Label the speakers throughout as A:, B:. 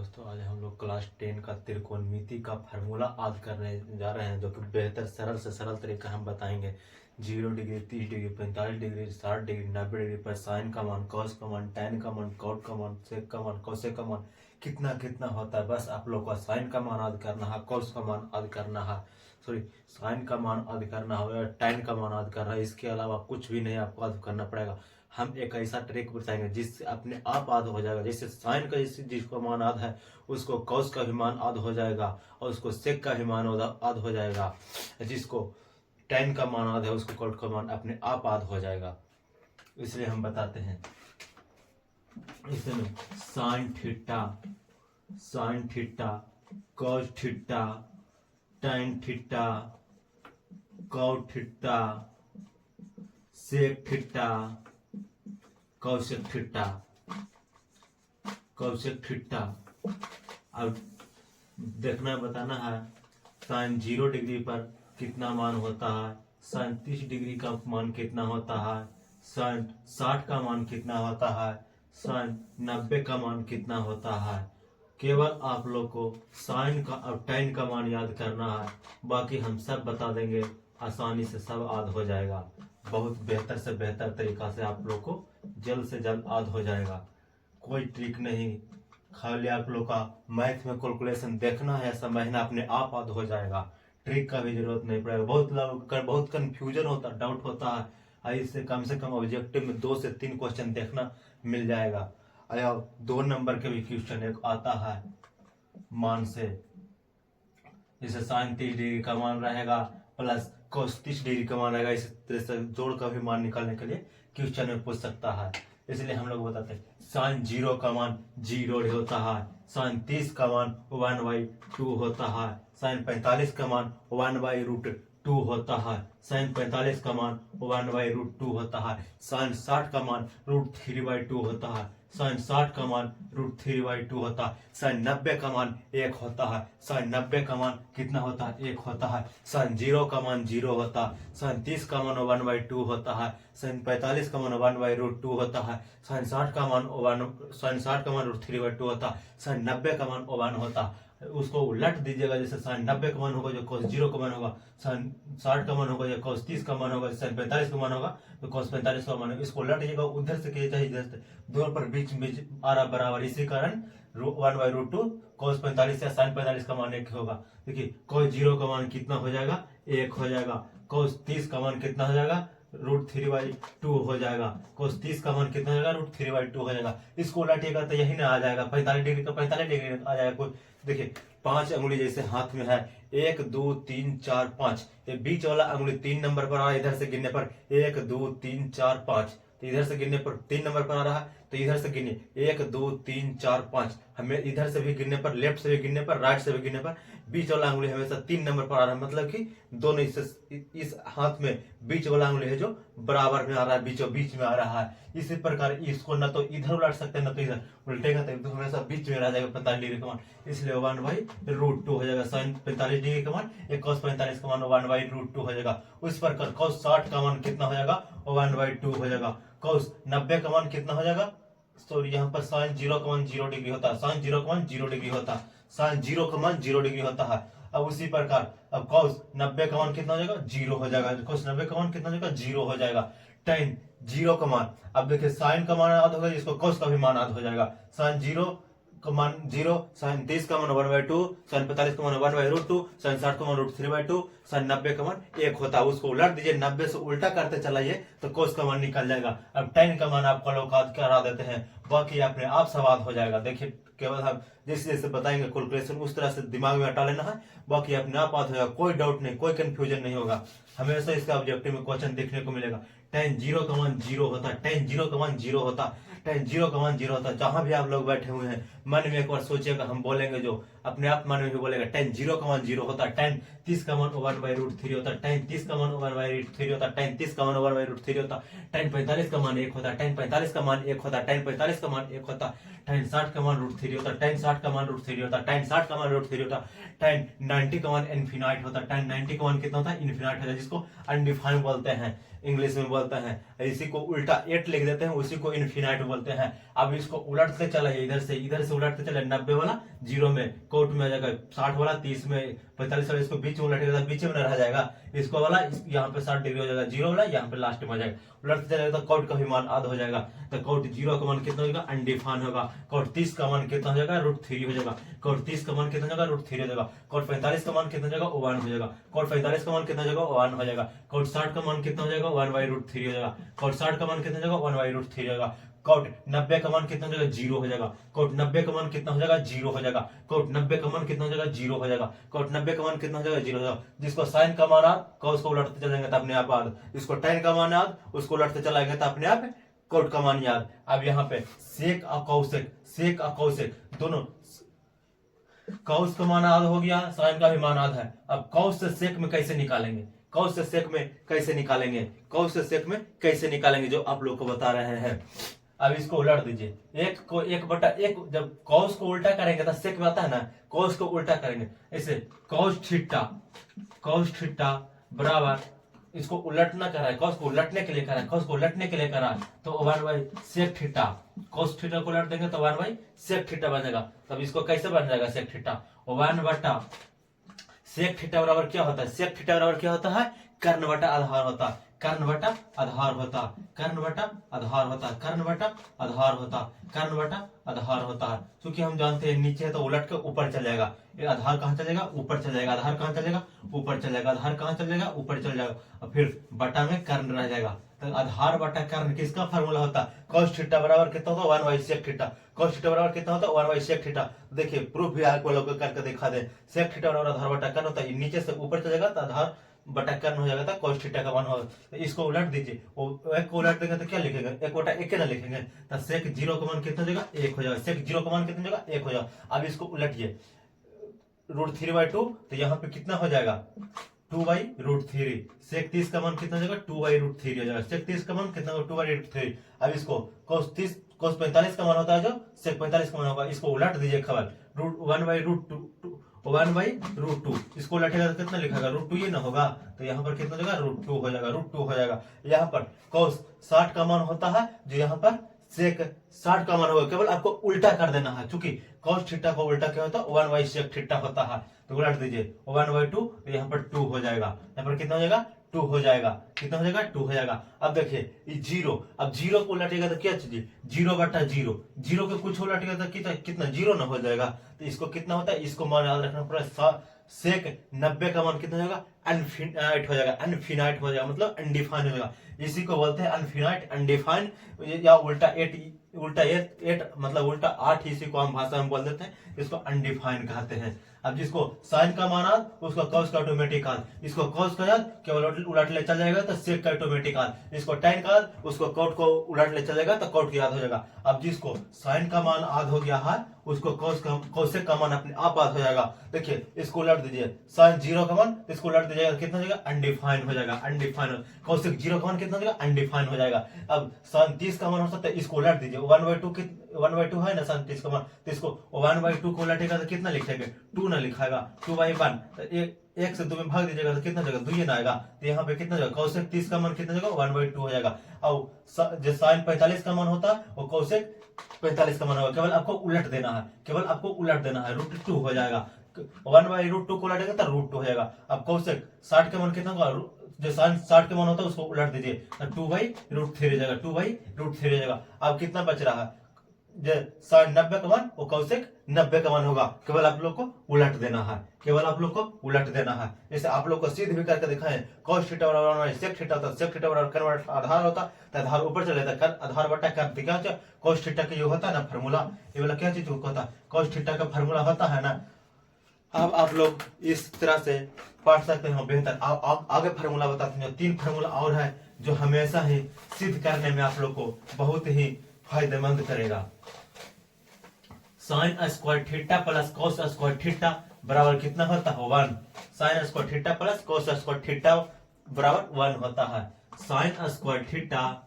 A: दोस्तों, आज हम लोग क्लास 10 का त्रिकोणमिति का फार्मूला याद करने जा रहे हैं, जो कि बेहतर सरल से सरल तरीका हम बताएंगे। 0 degree, 30 degree, 45 degree, 60 degree, 90 degree पर साइन का मान, कॉस का मान, टैन का मान, कॉट का मान, सेक का मान, कोसेक का मान कितना कितना होता है। बस आप लोग को साइन का मान याद करना है, कॉस का मान याद करना है, सॉरी साइन का मान याद करना है, टैन का मान याद करना है। इसके अलावा कुछ भी नहीं आपको याद करना पड़ेगा। हम एक ऐसा ट्रिक बताएंगे जिससे अपने आप याद हो जाएगा। जैसे साइन का जिसको मान याद है उसको कॉस का भी मान याद हो जाएगा, और उसको सेक का भी मान याद हो जाएगा। जिसको टैन का मान याद है उसको कॉट का मान अपने आप याद हो जाएगा। इसलिए हम बताते हैं इसमें sine theta, cos theta, tan theta, cot theta, sec theta, cosec theta. अब देखना बताना है साइन 0 डिग्री पर कितना मान होता है, साइन 30 डिग्री का मान कितना होता है, साइन 60 का मान कितना होता है, साइन 90 का मान कितना होता है। केवल आप लोग को साइन का और टैन का मान याद करना है, बाकी हम सब बता देंगे, आसानी से सब याद हो जाएगा। बहुत बेहतर से बेहतर तरीका से आप लोग को जल्द से जल्द याद हो जाएगा। कोई ट्रिक नहीं, खाली आप लोग का मैथ में कैलकुलेशन देखना है, ऐसा महीना अपने आप याद हो जाएगा। ट्रिक का भी जरूरत नहीं पड़ेगा। बहुत लोग बहुत कंफ्यूजन होता, डाउट होता है, इससे कम ऑब्जेक्टिव में 2 से 3 क्वेश्चन देखना मिल जाएगा। 2 नंबर के भी क्वेश्चन एक आता है मान से, जैसे साइन 30 डिग्री का मान रहेगा प्लस कोस 30 डिग्री का मान रहेगा। इस तरह से जोड़ का भी मान निकालने के लिए क्वेश्चन में पूछ सकता है। इसलिए हम लोग बताते हैं साइन 0 का मान 0 होता है, साइन 30 का मान 1/2 होता है, साइन 45 का मान 1/√2 होता है, साइन 45 का मान 1/√2 होता है, साइन 60 का मान √3/2 होता है, साइन 60 का मान √3/2 होता है, साइन 90 का मान 1 होता है, साइन 90 का मान कितना होता है, 1 होता है, साइन 0 का मान 0 होता है, साइन 30 का मान 1/2 होता है, साइन 45 का मान 1/√2 होता है, साइन 60 का मान √3/2 होता है, साइन 90 का मान 1 होता है। उसको उलट दीजिएगा, जैसे साइन 90 का मान होगा जो cos 0 का मान होगा, साइन 60 का मान होगा जो cos 30 का मान होगा, साइन 45 का मान होगा तो cos 45 का मान होगा। इसको उलट दीजिएगा, उधर से किए चाहे इधर से, दोनों पर बीच में आ रहा बराबर, इसी कारण 1/√2 cos 45 या साइन 45 का मान 1 होगा। देखिए cos 0 का मान कितना हो जाएगा, 1 हो जाएगा। cos 30 का मान कितना हो जाएगा, √3/2 हो जाएगा। cos 30 का मान कितना हो जाएगा, √3/2 हो जाएगा। इसको उलटिएगा तो यही ना आ जाएगा, 45 डिग्री का 45 डिग्री आ जाएगा। कोई देखिए 5 अंगुली जैसे हाथ में है, 1 2 3 4 5, ये बीच वाला अंगुली 3 नंबर पर आ रहा है, इधर से गिनने पर 1 2 3 4 5, तो इधर से गिनने पर 3 नंबर पर आ रहा है, तो इधर से गिनिए 1 2 3 4 5। हमें इधर से भी गिनने पर, लेफ्ट से भी गिनने पर, राइट से भी गिनने पर बीच वाला अंगुली हमेशा 3 नंबर पर आ रहा है, मतलब कि दोनों इस हाथ में बीच वाला अंगुली है जो बराबर में आ रहा है, बीचों बीच में आ रहा है। इसी प्रकार इसको न तो इधर उलट सकते हैं न तो इधर, उल्टेगा तो हमेशा बीच में रह जाएगा 45 डिग्री का मान, इसलिए 1/√2 हो जाएगा। साइन 45 डिग्री का मान, एक cos 45 का मान 1/√2 हो जाएगा। उस प्रकार cos 60 का मान कितना हो जाएगा, 1/2 हो जाएगा। cos 90 का मान कितना हो जाएगा, सॉरी यहाँ पर साइन 0 का मान 0 डिग्री होता है, साइन 0 का मान 0 डिग्री होता है, साइन 0 का मान 0 डिग्री होता है। अब उसी प्रकार अब cos 90 का मान कितना हो जाएगा, 0 हो जाएगा। cos 90 का मान कितना हो जाएगा, 0 हो जाएगा। tan 0 का मान, अब देखिए साइन का मान याद होगा, इसको cos का भी मान याद हो जाएगा। साइन 0 का मान 0, साइन 30 का मान 1/2, साइन 45 का मान 1/√2, साइन 60 का मान √3/2, साइन 90 का मान 1 होता है। उसको उलट दीजिए, 90 से उल्टा करते चलाइए तो cos का मान निकल जाएगा। अब tan का मान आपको लोग याद करा देते हैं, बाकी अपने आप सब याद हो जाएगा। देखिए केवल हम जैसे जैसे बताएंगे कैलकुलेशन उस तरह से दिमाग में हटा लेना है, बाकी अपने आप याद होगा। कोई डाउट नहीं, कोई कंफ्यूजन नहीं होगा। हमेशा इसका ऑब्जेक्टिव में क्वेश्चन देखने को मिलेगा। tan 0 का मान 0 होता है, tan 0 का मान 0 होता है, tan 0 का मान 0 होता है। जहां भी आप लोग बैठे हुए हैं मन में एक बार सोचिएगा, हम बोलेंगे जो अपने आप मन में भी बोलेगा। tan 0 का मान 0 होता है, tan 30 का मान 1/√3 होता है, tan 30 का मान 1/√3 होता है, tan 30 का मान 1/√3 होता है, tan 45 का मान 1 होता है, tan 45 का मान 1 होता है, tan 45 का मान 1 होता है, tan 60 का मान √3 होता है, tan 60 का मान √3 होता है, tan 60 का मान √3 होता है, tan 90 का मान इनफिनाइट होता है, tan 90 का मान कितना होता है, इनफिनाइट होता है, जिसको अनडिफाइंड बोलते हैं। इंग्लिश में बोलते हैं। इसी को उल्टा 8 लिख देते हैं, उसी को इन्फिनाइट बोलते हैं। अब इसको उलटते चला, इधर से उलटते चले, 90 वाला 0 में कोट में आ जाएगा, 60 वाला 30 में, 45 वाला इसको बीच में उलटेगा, बीच में रह जाएगा, इसको वाला यहाँ पे 60 डिग्री हो जाएगा, 0 वाला यहाँ पे लास्ट में आ जाएगा, उलटते चलेगा तो कोट का भी मान आधा हो जाएगा। तो कोट 0 का मान कितना होगा, अनडिफाइन होगा। कोट 30 का मान कितना हो जाएगा, √3 हो जाएगा। कोट 30 का मान कितना हो जाएगा, √3 हो जाएगा। कोट 45 का मान कितना हो जाएगा, 1 हो जाएगा। कोट 45 का मान कितना हो जाएगा, 1 हो जाएगा। कोट 60 का मान कितना हो जाएगा, 1/√3 हो जाएगा। कोट 60 का मान कितना हो जाएगा, 1/√3 हो जाएगा। कोट 90 का मान कितना हो जाएगा, 0 हो जाएगा। कोट 90 का मान कितना हो जाएगा, 0 हो जाएगा। कोट 90 का मान कितना हो जाएगा, 0 हो जाएगा। कोट 90 का मान कितना हो जाएगा, 0 हो जाएगा। जिसको साइन का मान याद, कॉस को उलटते चलेंगे तो अपने आप याद। इसको tan का मान याद, उसको उलटते चलाएंगे तो अपने आप कोट का मान याद। अब यहाँ पे सेक और कौसेक दोनों, कौस का मान याद हो गया, साइन का भी मान याद है। अब कौस से सेक में कैसे निकालेंगे, कौस से सेक में कैसे निकालेंगे, कौस से सेक में कैसे निकालेंगे, जो आप लोग को बता रहे हैं। अब इसको उलट दीजिए, 1 को 1/1, जब कॉस को उल्टा करेंगे तो सेक में आता है ना, कॉस को उल्टा करेंगे ऐसे, कॉस थीटा बराबर, इसको उलटना कर रहा है, कॉस को उलटने के लिए कर रहा है, कॉस को उलटने के लिए कर रहा है, तो 1/sec थीटा, कॉस थीटा को उलट देंगे तो 1/sec थीटा बनेगा। तब इसको कैसे बन जाएगा, sec थीटा, 1/sec थीटा बराबर क्या होता है, sec थीटा बराबर क्या होता है, कर्ण बटा आधार होता है, कर्ण बटा आधार होता, कर्ण बटा आधार होता, कर्ण बटा आधार होता, कर्ण बटा आधार होता है। क्योंकि हम जानते हैं नीचे है तो उलट के ऊपर चल जाएगा, ये आधार कहाँ चलेगा, ऊपर चल जाएगा, आधार कहाँ चलेगा, ऊपर चल जाएगा, आधार कहाँ चल जाएगा, ऊपर चल जाएगा, और फिर बटा में कर्ण रह जाएगा। तो आधार बटा कर्ण किसका फार्मूला होता है, cos थीटा बराबर कितना होता है, 1/sec थीटा। cos थीटा बराबर कितना होता है, 1/sec थीटा। देखिए प्रूफ भी आपको लोग करके दिखा दे, sec थीटा बराबर आधार बटा कर्ण होता है, नीचे से ऊपर चल जाएगा तो आधार बटा कर्ण हो जाएगा, तो cos थीटा का मान होगा। तो इसको उलट दीजिए, एक को उलट देंगे तो क्या लिखेंगे, 1/1 ना लिखेंगे, तो sec 0 का मान कितना हो जाएगा, 1 हो जाएगा। sec 0 का मान कितना हो जाएगा, 1 हो जाएगा। अब इसको उलटिए, √3/2, तो यहाँ पे कितना हो जाएगा, 2/√3। sec 30 का मान कितना हो जाएगा, 2/√3 हो जाएगा। sec 30 का मान कितना होगा, 2/√3। अब इसको cos 45 का मान होता है जो sec 45 का मान होगा, इसको उलट दीजिए खबर, 1/√2, इसको उलटेगा तो कितना लिखेगा, √2 ये ना होगा, तो यहाँ पर कितना हो जाएगा, √2 हो जाएगा, √2 हो जाएगा। यहाँ पर cos 60 का मान होता है, जो यहाँ पर sec 60 का मान होगा, केवल आपको उल्टा कर देना है, क्योंकि cos थीटा को उल्टा क्या होता है, 1/sec थीटा होता है। तो उलट दीजिए 1/2, तो यहाँ पर 2 हो जाएगा, यहाँ पर कितना हो जाएगा, 2 हो जाएगा, कितना हो जाएगा, 2 हो जाएगा। अब देखिए ये 0, अब 0 को उलटेगा तो क्या चीज, 0/0, 0 के कुछ उलटेगा तो कितना 0 ना हो जाएगा। तो इसको कितना होता है, इसको मान याद रखना पड़ेगा, sec 90 का मान कितना हो जाएगा, अनफिनाइट हो जाएगा, अनफिनाइट हो जाएगा, मतलब अनडिफाइन हो जाएगा। इसी को बोलते हैं अनफिनाइट, अनडिफाइन, या उल्टा 8 मतलब उल्टा 8, इसी को हम भाषा में बोल देते हैं, इसको अनडिफाइन कहते हैं। अब जिसको साइन का मान याद, उसको cos का ऑटोमेटिक याद, इसको cos का याद केवल उलट ले चल जाएगा तो sec का ऑटोमेटिक याद, इसको tan का याद, उसको cot को उलट ले चलेगा तो cot याद हो जाएगा। अब जिसको साइन का मान याद हो गया है, उसको cosec का मान अपने आप याद हो जाएगा। देखिए इसको उलट दीजिए, साइन 0 का मान, इसको उलट दीजिएगा कितना हो जाएगा, अनडिफाइन हो जाएगा, अनडिफाइन। cosec 0 का मान कितना हो जाएगा, अनडिफाइन हो जाएगा। अब साइन 30 का मान हो सकता है, इसको उलट दीजिए, 1/2 है ना साइन 30 का मान, तो इसको 1/2 को उलटेगा तो कितना लिखेंगे, 2 ना लिखाएगा, 2/1, तो 1 से 2 में भाग दीजिएगा तो कितना जाएगा, 2 ना आएगा, तो यहाँ पे कितना जाएगा, cosec 30 का मान कितना जाएगा, 1/2 हो जाएगा। और जो साइन 45 का मान होता है वो cosec 45 का मान होगा, केवल आपको उलट देना है, केवल आपको उलट देना है, √2 हो जाएगा। 1/√2 को उलटेगा तो √2 हो जाएगा। अब cosec 60 का मान कितना होगा, जो साइन 60 के मान होता है उसको उलट दीजिए, 2/√3 हो जाएगा, 2/√3 हो जाएगा। अब कितना बच रहा है, जो साइन 90 का मान वो cosec 90 का मान होगा, केवल आप लोग को उलट देना है, केवल आप लोग को उलट देना है। जैसे आप लोग को सिद्ध भी करके दिखाएं, cos थीटा बराबर sec थीटा होता है, sec थीटा बराबर कर्ण बटा आधार होता है, तो आधार ऊपर चले जाता है, आधार बटा कर्ण, क्या होता है, cos थीटा का जो होता है ना फार्मूला, ये वाला क्या चीज होता है, cos थीटा का फार्मूला होता है ना। अब आप लोग इस तरह से पढ़ सकते हैं बेहतर। आगे फार्मूला बताते हैं, 3 फार्मूला और है जो हमेशा ही सिद्ध करने में आप लोग को बहुत ही फायदेमंद करेगा। Sign square theta plus cos square theta बराबर कितना होता है, 1। Sign square theta plus cos square theta बराबर 1 होता है। Sine square theta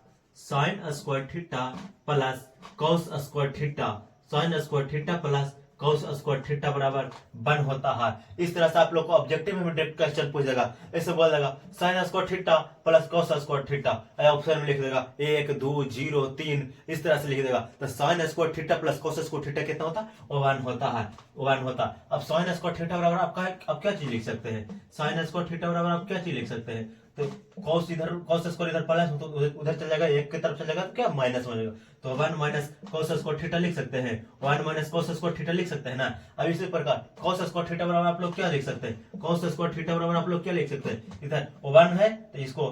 A: plus cos square theta, sign square theta plus cos square theta बराबर 1 होता है। इस तरह से आप लोग को ऑब्जेक्टिव में डायरेक्ट क्वेश्चन पूछ जाएगा, ऐसे बोल देगा sign square theta plus cos square theta, option में लिख देगा 1 2 0 3, इस तरह से लिख देगा। तो sign square theta plus cos square theta कितना होता है? 1 होता है, 1 होता है। अब साइन स्क्वायर थीटा बराबर आप क्या चीज लिख सकते हैं? साइन स्क्वायर थीटा बराबर आप क्या चीज लिख सकते हैं? तो कॉस इधर, कॉस स्क्वायर इधर प्लस तो उधर चल जाएगा, एक की तरफ चल जाएगा तो क्या माइनस हो जाएगा। तो 1 माइनस कॉस स्क्वायर थीटा लिख सकते हैं, 1 माइनस कॉस स्क्वायर थीटा लिख सकते हैं ना। अब इसी प्रकार कॉस स्क्वायर थीटा बराबर आप लोग क्या लिख सकते हैं? कॉस स्क्वायर थीटा बराबर आप लोग क्या लिख सकते हैं? इधर 1 है तो इसको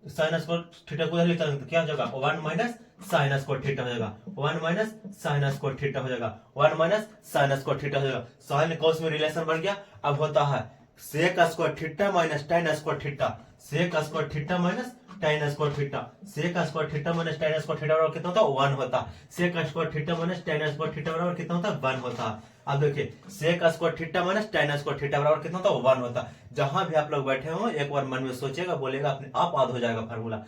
A: साइन स्क्वायर थीटा को उधर लिख सकते हैं, तो क्या हो जाएगा? 1 माइनस साइन स्क्वायर थीटा हो जाएगा, 1 माइनस साइन स्क्वायर थीटा हो जाएगा, 1 माइनस साइन स्क्वायर थीटा हो जाएगा। साइन कॉस में रिलेशन बन गया। अब होता है sec square theta minus tan square theta, sec square theta minus tan square theta, sec square theta minus tan square theta बराबर कितना होता है? 1 होता है। Sec square theta minus tan square theta बराबर कितना होता है? 1 होता है। अब देखिए sec square theta minus tan square theta बराबर कितना होता है? 1 होता है। जहां भी आप लोग बैठे हो एक बार मन में सोचिएगा, बोलेगा, अपने आप याद हो जाएगा formula.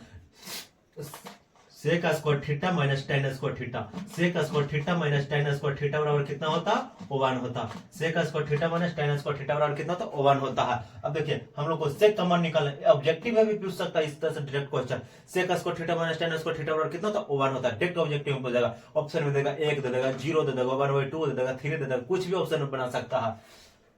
A: Sec square theta minus tan square theta, sec square theta minus tan square theta बराबर कितना होता? 1 होता। Sec square theta minus tan square theta बराबर कितना होता? 1 होता है। अब देखिए हम लोग को सेक का मान निकालना है, ऑब्जेक्टिव में भी पूछ सकता है इस तरह से direct question. Sec square theta minus tan square theta बराबर कितना होता? 1 होता है। डायरेक्ट ऑब्जेक्टिव में पूछ जाएगा, ऑप्शन में देगा 1 दे देगा, 0 दे देगा, 1/2 दे देगा, 3 दे देगा, कुछ भी ऑप्शन में बना सकता है।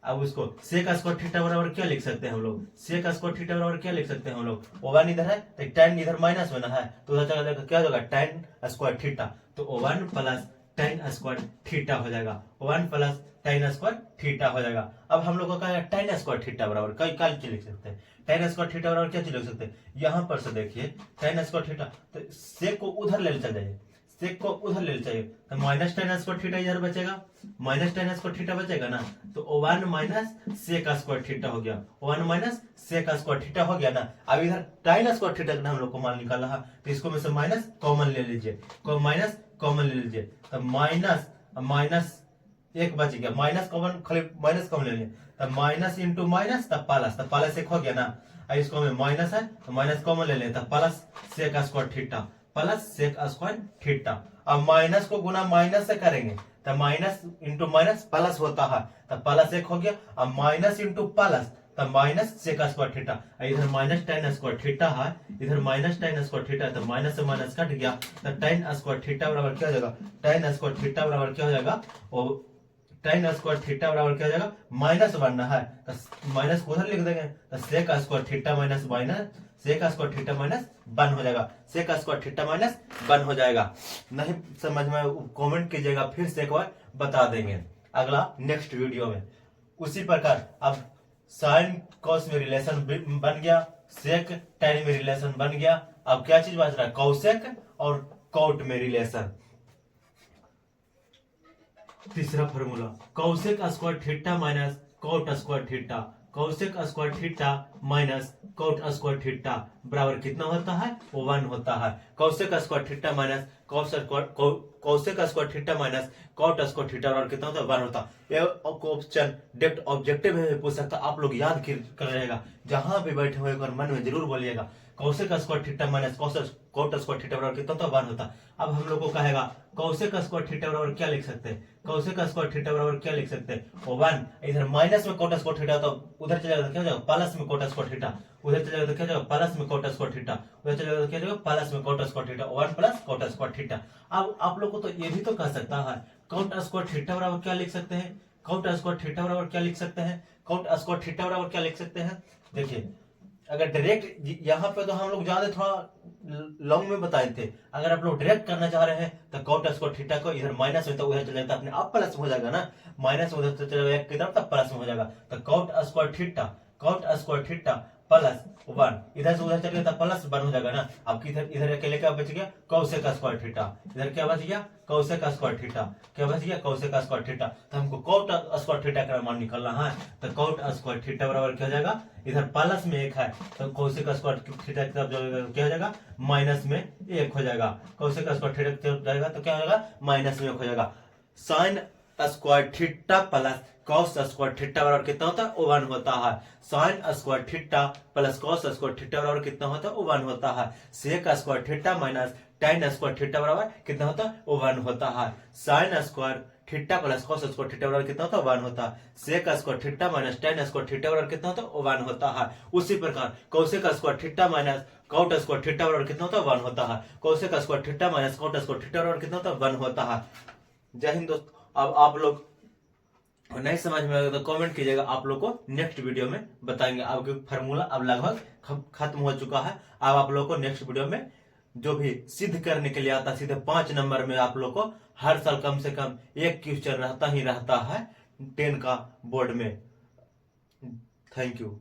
A: अब उसको सेक स्क्वायर थीटा बराबर क्या लिख सकते हैं हम लोग? सेक स्क्वायर थीटा बराबर क्या लिख सकते हैं हम लोग? 1 इधर है तो tan इधर माइनस में ना है, तो उधर चला जाएगा, क्या हो जाएगा? tan स्क्वायर थीटा, तो 1 प्लस tan स्क्वायर थीटा हो जाएगा, 1 प्लस tan स्क्वायर थीटा हो जाएगा। अब हम लोग को क्या है? tan स्क्वायर थीटा बराबर कई काल की लिख सकते हैं। tan स्क्वायर थीटा बराबर क्या चीज लिख सकते हैं? यहाँ पर से देखिए tan स्क्वायर थीटा, तो सेक को उधर ले चल जाइए, सेक को उधर ले चाहिए, तो माइनस tan स्क्वायर थीटा इधर बचेगा, माइनस tan स्क्वायर थीटा बचेगा ना, तो 1 माइनस सेक स्क्वायर थीटा हो गया, 1 माइनस सेक स्क्वायर थीटा हो गया ना। अब इधर tan स्क्वायर थीटा का हम लोग को मान निकालना है, तो इसको में से माइनस कॉमन ले लीजिए, माइनस कॉमन ले लीजिए, तो माइनस माइनस एक बच गया, माइनस कॉमन, खाली माइनस कॉमन ले लिए, तो माइनस इंटू माइनस तब प्लस, तो प्लस एक हो गया ना। अब इसको में माइनस है तो माइनस कॉमन ले लेते, plus sec square theta, plus sec square theta. अब माइनस को गुना माइनस से करेंगे तो माइनस इंटू माइनस प्लस होता है, तो प्लस एक हो गया। अब माइनस इंटू प्लस तो माइनस सेक स्क्वायर थीटा, इधर माइनस tan स्क्वायर थीटा है, इधर माइनस tan स्क्वायर थीटा है, तो माइनस से माइनस कट गया, तो tan स्क्वायर थीटा बराबर क्या हो जाएगा? tan स्क्वायर थीटा बराबर क्या हो जाएगा? और tan स्क्वायर थीटा बराबर क्या हो जाएगा? माइनस बनना है तो माइनस को उधर लिख देंगे, तो sec square theta minus minus sec square theta minus 1 हो जाएगा, सेक स्क्वायर थीटा माइनस 1 हो जाएगा। नहीं समझ में कमेंट कीजिएगा, फिर से एक बार बता देंगे अगला नेक्स्ट वीडियो में। उसी प्रकार अब साइन कॉस में रिलेशन बन गया, सेक tan में रिलेशन बन गया। अब क्या चीज बच रहा है? कॉसेक और कॉट में रिलेशन। तीसरा formula cosec square theta minus cot square theta, cosec square theta minus cot square theta बराबर कितना होता है? 1 होता है। Cosec square theta minus cosec square theta minus cot square theta बराबर कितना होता है? 1 होता है। ये क्वेश्चन डायरेक्ट ऑब्जेक्टिव में पूछ सकता, आप लोग याद कर रहेगा, जहां भी बैठे हुए मन में जरूर बोलिएगा। Cosec square theta minus cot square theta बराबर कितना होता है? 1 होता है। अब हम लोग को कहेगा कॉसेक स्क्वायर थीटा बराबर क्या लिख सकते हैं? कॉसेक स्क्वायर थीटा बराबर क्या लिख सकते हैं? 1 इधर माइनस में कॉट स्क्वायर थीटा, तो उधर चला जाएगा, क्या हो जाएगा? प्लस में कॉट स्क्वायर थीटा, उधर चला जाएगा, क्या हो जाएगा? प्लस में कॉट स्क्वायर थीटा, उधर चला जाएगा, क्या हो जाएगा? प्लस में cot square theta, 1 plus cot square theta. अब आप लोग को तो ये भी तो कह सकता है कॉट स्क्वायर थीटा बराबर क्या लिख सकते हैं? कॉट स्क्वायर थीटा बराबर क्या लिख सकते हैं? कॉट स्क्वायर थीटा बराबर क्या लिख सकते हैं? देखिए अगर डायरेक्ट यहाँ पे तो हम लोग ज्यादा थोड़ा लॉन्ग में बताए थे, अगर आप लोग डायरेक्ट करना चाह रहे हैं तो कॉट स्क्वायर थीटा को इधर माइनस में तो उधर चले जाता, अपने आप प्लस में हो जाएगा ना, माइनस उधर से चले एक की तरफ तब प्लस में हो जाएगा। तो कॉट स्क्वायर थीटा प्लस 1 इधर से उधर चले गया तो प्लस 1 हो जाएगा ना। अब किधर इधर अकेले क्या बच गया? कॉसेक स्क्वायर थीटा, इधर क्या बच गया? कॉसेक स्क्वायर थीटा, क्या बच गया? Cosec square theta. तो हमको कॉट स्क्वायर थीटा का मान निकालना है, तो कॉट स्क्वायर थीटा बराबर क्या हो जाएगा? इधर प्लस में 1 है तो कॉसेक स्क्वायर थीटा की तरफ क्या हो जाएगा? माइनस में 1 हो जाएगा। कॉसेक स्क्वायर थीटा की तरफ जाएगा तो क्या हो जाएगा? माइनस में 1 हो जाएगा। Sine square theta plus cos square theta बराबर कितना होता है? 1 होता है। Sine square theta plus cos square theta बराबर कितना होता है? 1 होता है। Sec square theta minus tan square theta बराबर कितना होता है, वो 1 होता है। sin square theta plus cos square theta बराबर कितना होता है, 1 होता है। sec square theta minus tan square theta बराबर कितना होता है, वो 1 होता है। उसी प्रकार cosec square theta minus cot square theta बराबर कितना होता है, 1 होता है। cosec square theta minus cot square theta बराबर कितना होता है, 1 होता है। जय हिंद दोस्तों। अब आप लोग नहीं समझ में आएगा तो कमेंट कीजिएगा, आप लोग को नेक्स्ट वीडियो में बताएंगे। आपके फार्मूला अब लगभग खत्म हो चुका है। अब आप लोग को नेक्स्ट वीडियो में जो भी सिद्ध करने के लिए आता है, सीधे 5 नंबर में आप लोग को हर साल कम से कम एक क्वेश्चन रहता ही रहता है 10 का बोर्ड में। Thank you.